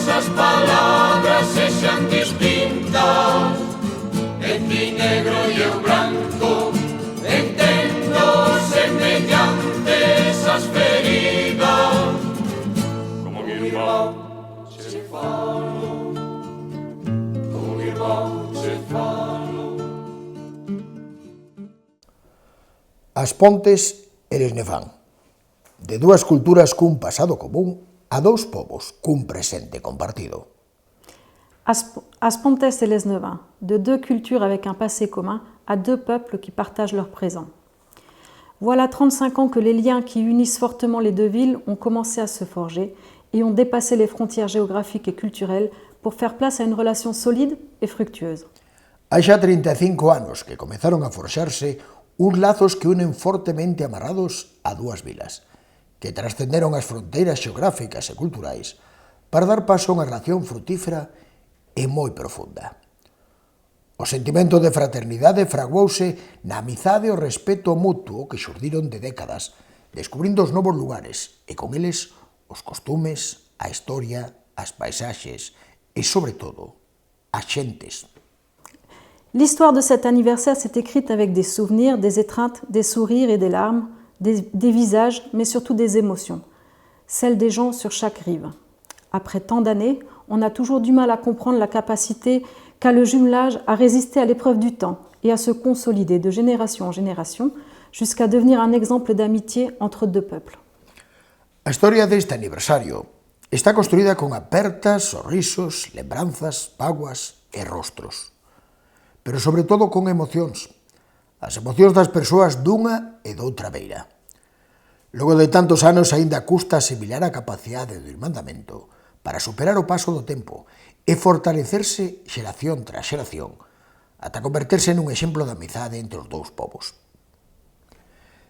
nosas palabras sexan distintas, en ti negro e eu branco, entendo semellantes as feridas. Como un irmán che falo, como un irmán che falo. As pontes, eles ne fan. De dúas culturas cun pasado común a dous povos cun presente compartido. As pontes et les Nevins, de deux cultures avec un passé commun à deux peuples qui partagent leur présent. Voilà 35 ans que les liens qui unissent fortement les deux villes ont commencé à se forger et ont dépassé les frontières géographiques et culturelles pour faire place à une relation solide et fructueuse. Hai xa 35 anos que comezaron a forxarse uns lazos que unen fortemente amarrados a dúas vilas, que trascenderon as fronteiras xeográficas e culturais para dar paso a unha relación frutífera e moi profunda. O sentimento de fraternidade fraguouse na amizade e o respeto mutuo que xurdiron de décadas, descubrindo os novos lugares e con eles os costumes, a historia, as paisaxes e, sobre todo, as xentes. L'histoire de cet anniversaire s'est écrite avec des souvenirs, des étreintes, des sourires et des larmes, des visages, mais surtout des émotions, celles des gens sur chaque rive. Après tant d'années, on a toujours du mal à comprendre la capacité qu'a le jumelage à résister à l'épreuve du temps et à se consolider de génération en génération jusqu'à devenir un exemple d'amitié entre deux peuples. A historia deste aniversario está construída con apertas, sorrisos, lembranzas, vaguas e rostros, pero sobre todo con emocións, as emocións das persoas dunha e doutra beira. Logo de tantos anos aínda custa asimilar a capacidade do irmandamento para superar o paso do tempo e fortalecerse xeración tras xeración, ata converterse nun exemplo de amizade entre os dous povos.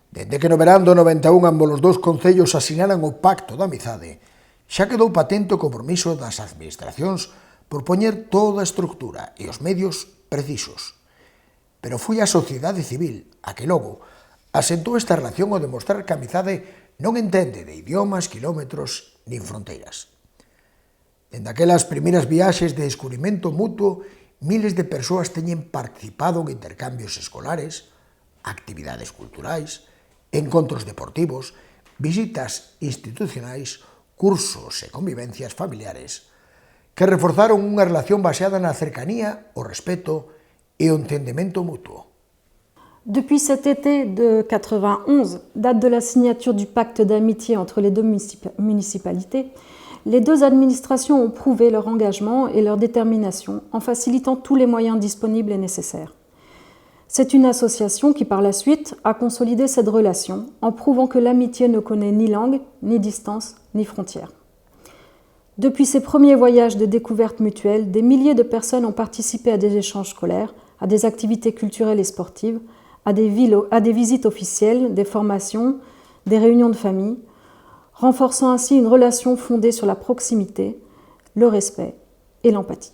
Dende que no verán do 91 ambos os dous concellos asinaran o Pacto da Amizade, xa quedou patente o compromiso das administracións por poñer toda a estructura e os medios precisos. Pero foi a sociedade civil a que logo asentou esta relación ao demostrar que a amizade non entende de idiomas, kilómetros nin fronteiras. Dende aquelas primeiras viaxes de descubrimento mutuo, miles de persoas teñen participado en intercambios escolares, actividades culturais, encontros deportivos, visitas institucionais, cursos e convivencias familiares, que reforzaron unha relación baseada na cercanía, o respeto e o entendemento mutuo. Depuis cet été de 91, date de la signature du pacte d'amitié entre les deux municipalités, les deux administrations ont prouvé leur engagement et leur détermination en facilitant tous les moyens disponibles et nécessaires. C'est une association qui, par la suite, a consolidé cette relation en prouvant que l'amitié ne connaît ni langue, ni distance, ni frontières. Depuis ces premiers voyages de découverte mutuelle, des milliers de personnes ont participé à des échanges scolaires, à des activités culturelles et sportives, à des visites officielles, des formations, des réunions de famille, renforçant ainsi une relation fondée sur la proximité, le respect et l'empathie.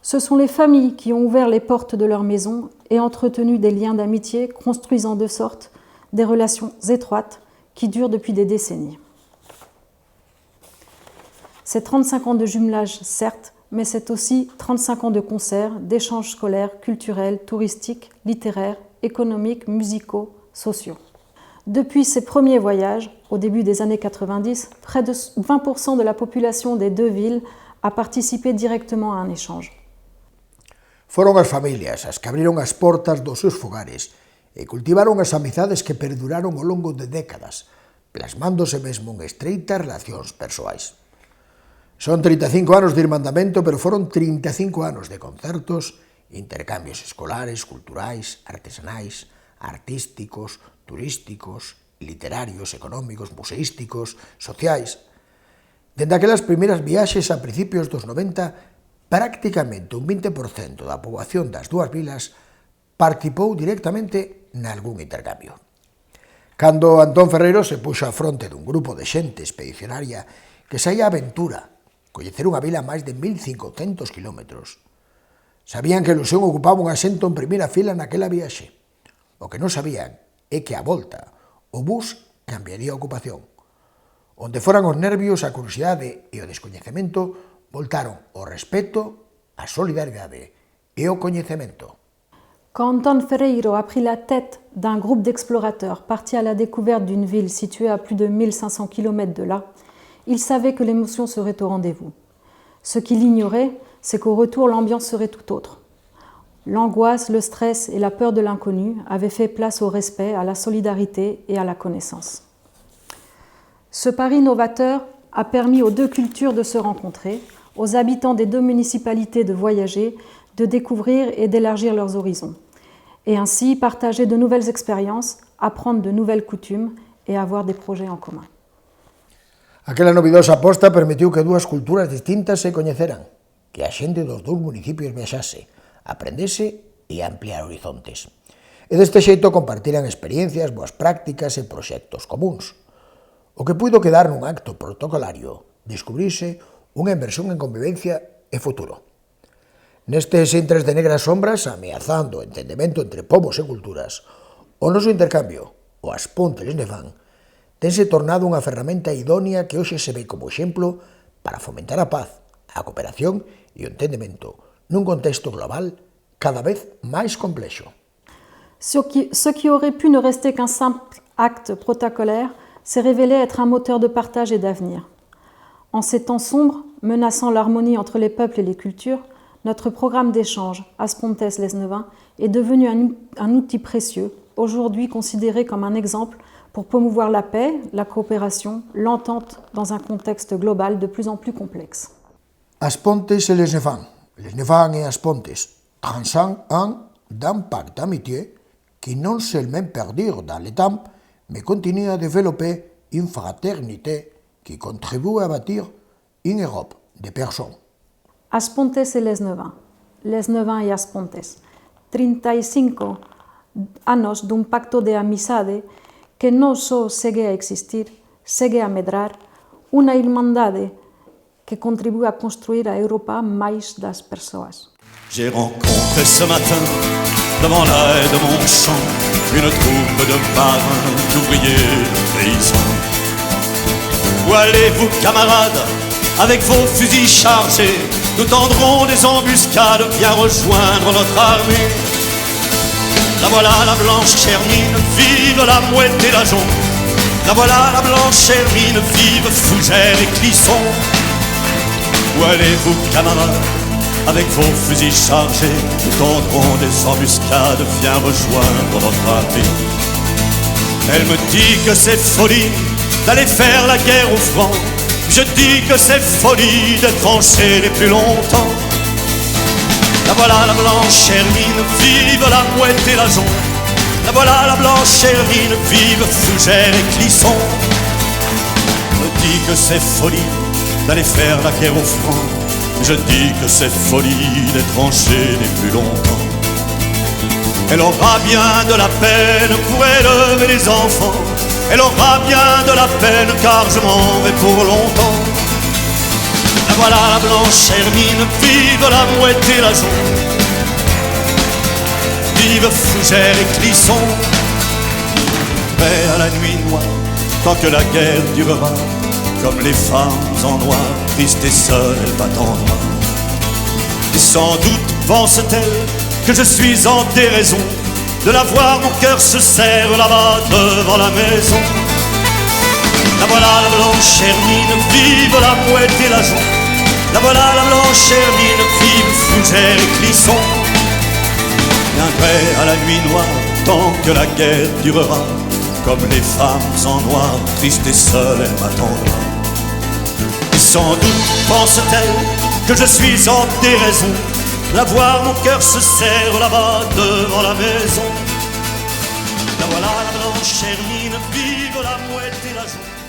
Ce sont les familles qui ont ouvert les portes de leur maison et entretenu des liens d'amitié, construisant de sorte des relations étroites qui durent depuis des décennies. C'est 35 ans de jumelage, certes, mais c'est aussi 35 ans de concerts, d'échanges scolaires, culturels, touristiques, littéraires, économiques, musicaux, sociaux. Depuis ces premiers voyages, au début des années 90, près de 20% de la population des deux villes a participé directement à un échange. Foron as familias as que abriron as portas dos seus fogares e cultivaron as amizades que perduraron ao longo de décadas, plasmándose mesmo en estreitas relacións persoais. Son 35 anos de irmandamento, pero foron 35 anos de concertos, intercambios escolares, culturais, artesanais, artísticos, turísticos, literarios, económicos, museísticos, sociais. Dende aquelas primeiras viaxes a principios dos 90, prácticamente un 20% da poboación das dúas vilas participou directamente nalgún intercambio. Cando Antón Ferreiro se puxo á fronte dun grupo de xente expedicionaria que saía a aventura, coñecer unha vila a máis de 1.500 kilómetros, sabían que a ilusión ocupaba un asento en primeira fila naquela viaxe. O que non sabían é que a volta o bus cambiaría a ocupación. Onde foran os nervios, a curiosidade e o descoñecemento, voltaron o respeto, a solidaridade et au connaissement. Quand Anton Ferreiro a pris la tête d'un groupe d'explorateurs partis à la découverte d'une ville située à plus de 1500 km de là, il savait que l'émotion serait au rendez-vous. Ce qu'il ignorait, c'est qu'au retour, l'ambiance serait tout autre. L'angoisse, le stress et la peur de l'inconnu avaient fait place au respect, à la solidarité et à la connaissance. Ce pari novateur a permis aux deux cultures de se rencontrer, aux habitants des deux municipalités de voyager, de découvrir et d'élargir leurs horizons, et ainsi partager de nouvelles expériences, apprendre de nouvelles coutumes et avoir des projets en commun. Aquela novidosa aposta permitiu que dúas culturas distintas se coñeceran, que a xente dos dous municipios viaxase, aprendese e ampliar horizontes. E deste xeito compartiran experiencias, boas prácticas e proxectos comuns. O que puido quedar nun acto protocolario, descubrirse unha inversión en convivencia e futuro. Nestes intres de negras sombras, ameazando o entendemento entre povos e culturas, o noso intercambio, o As Pontes les Nevan, tense tornado unha ferramenta idónea que hoxe se ve como exemplo para fomentar a paz, a cooperación e o entendemento nun contexto global cada vez máis complexo. Ce qui aurait pu ne rester qu'un simple acte protocolaire s'est révélé être un moteur de partage et d'avenir. En ces temps sombres, menaçant l'harmonie entre les peuples et les cultures, notre programme d'échange, As Pontes les Nevan, est devenu un outil précieux, aujourd'hui considéré comme un exemple pour promouvoir la paix, la coopération, l'entente dans un contexte global de plus en plus complexe. As Pontes et les Nevan et As Pontes, transant un d'un pacte d'amitié qui non seulement perdure dans le temps, mais continue à développer une fraternité qui contribue à bâtir une Europe de personnes. As Pontes et les Nevan y As Pontes, 35 anos d'un pacto de amizade que non só segue a existir, segue a medrar, unha irmandade que contribue a construir a Europa máis das persoas. J'ai rencontré ce matin, devant la haie de mon champ, une troupe de marins, d'ouvriers, de paysans. Où allez-vous, camarades, avec vos fusils chargés? Nous tendrons des embuscades, viens rejoindre notre armée. La voilà la blanche Hermine, vive la Mouette et la Jonc. La voilà la blanche Hermine, vive Fougères et Clisson. Où allez-vous, camarades, avec vos fusils chargés? Nous tendrons des embuscades, viens rejoindre notre armée. Elle me dit que c'est folie d'aller faire la guerre au front. Je dis que c'est folie d'être enchaîné plus longtemps. La voilà la blanche Hermine, vive la Mouette et la Jonc. La voilà la blanche Hermine, vive Fougères et Clisson. Je dis que c'est folie d'aller faire la guerre au front. Je dis que c'est folie d'être enchaîné plus longtemps. Elle aura bien de la peine pour élever les enfants. Elle aura bien de la peine car je m'en vais pour longtemps. La voilà la blanche Hermine, vive la Mouette et la Jonc. Vive Fougères et Clisson. Paix à la nuit noire, tant que la guerre durera. Comme les femmes en noir, tristes et seules, elles m'attendront. Et sans doute pense-t-elle que je suis en déraison de la voir, mon cœur se serre là-bas devant la maison. La voilà la blanche Hermine, vive la Mouette et la Jonc. La voilà la blanche Hermine, vive Fougères et Clisson. Viendrai à la nuit noire, tant que la guerre durera. Comme les femmes en noir, tristes et seules, elles m'attendront. Et sans doute pense-t-elle que je suis en déraison. La voir, mon cœur se serre là-bas devant la maison. La voilà la blanche Hermine, vive la Mouette et la Jonc.